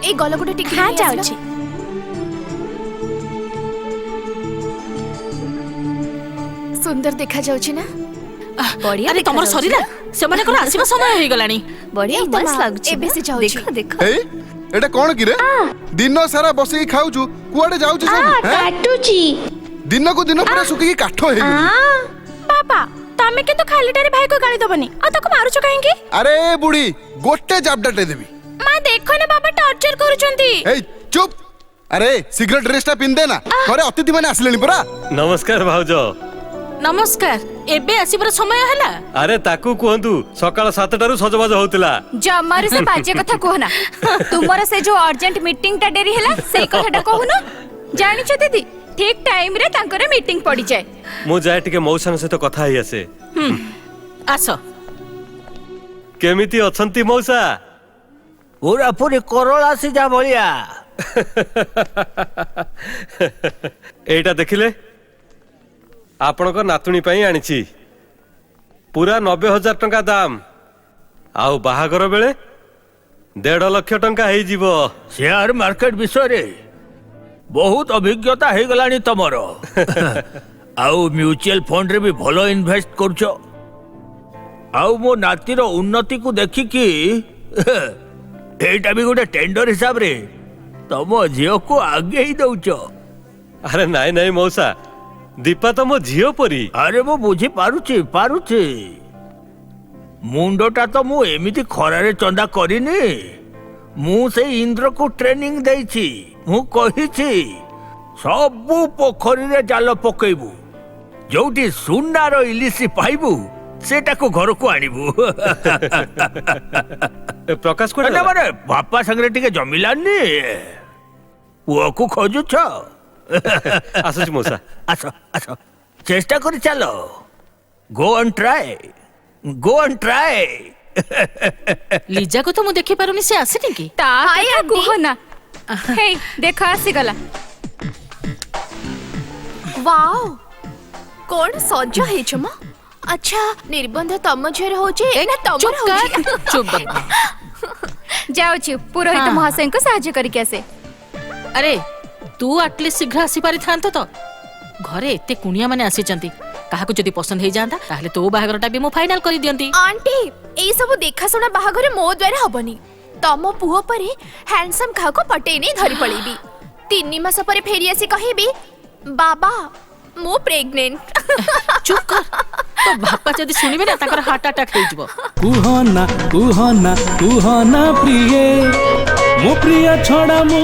ए गलगुटे टिके हाँ जाउछि सुंदर देखा जाउछि ना बढ़िया अरे तमर शरीर से माने कोन आसीबा समय होई गलानी बढ़िया मस्त लाଗୁछि एबे से जाउछि देखो देखो ए एटा कोन कि रे दिन सारा बसी खाउछु कुआडे जाउछु सब हैं काटुछि दिन को दिन पूरा सुकी काठ हे पापा तमे के तो खालीटारे भाई को गाली दबनी आ तको मारुछ काहेंगे अरे बुढ़ी गोटे जाबडाटे देबी मां देखो ना बाबा टॉर्चर करूछंती ए चुप अरे सिगरेट ड्रेसटा पिन दे ना घरे अतिथि माने आसलेनी परा नमस्कार भाउजो नमस्कार एबे आसीबर समय हला अरे ताकू कहतु सकाळ 7टारू सजबाज होतला जमारू से बाजे कथा कहना तुमरा से जो अर्जेंट मीटिंग ता डेरी हला से कथाटा कहूनो जानि छ दीदी ठीक टाइम रे तांकर मीटिंग पड़ी जाए मु जाय टिके मौसन से तो कथा ही आसे आसो केमिति अछंती मौसा पूरा पूरी करोला सीधा भलिया एटा देखिले आपण को नातुणी पई आनिछि पूरा 90,000 टंका दाम आउ बाहागर बेले 1.5 लाख टंका हे जीवो शेयर मार्केट विषय रे बहुत अभिज्ञता हे गलानी तमरो आउ म्यूचुअल फंड रे भी भलो इन्वेस्ट करछो आउ मो नातीर उन्नति को देखि कि एटा भी गोटे टेंडर हिसाब रे तम झियो को आगे ही दउछो अरे नाई नाई मौसा दीपा तो मो झियो परी अरे मो बुझी पारुछि मुंडोटा तो मु एमिति खरारे चंदा करिनी मु से इंद्र को ट्रेनिंग देछि मु कहिछि सबु पोखरी रे जाल पकेबू जोटी सुनार इलिसी पाइबू सेटा को घर को आनिबू प्रकाश को अरे मारे बापा संगरे टिके जमिलानी पुओ को खोजु छ आसुच मौसा आसो आसो चेष्टा करी चलो गो ऑन ट्राई लीजा को तो मु देखि पारुनी से आसे की ता या कहना हे देखा आसी गला वाओ कोन सज हे छमा अच्छा निर्बंध तम झर होचे ना तमर होचे चुप जाओ छि पुरोहित महाशय को सहाय्य करी कैसे अरे तू एटलीस्ट शीघ्र आसी पारि थांतो तो घरे एते कुनिया माने आसी चंती काहा को जदी पसंद हे जांदा ताहले तो बाहागरटा भी मु फाइनल करी दियंती आंटी एई सब देखा सुना बाहाघर मो द्वारा हबनी तम पुओ परे हैंडसम खा को पटे नै धरि पळीबी 3 मास परे फेरी आसी कहिबी बाबा मो प्रेग्नेंट चुप कर तो बापा जदी सुनिबे ना ताकर हार्ट अटैक हे जबो कुहना प्रिय मो प्रिय छोड़ा मो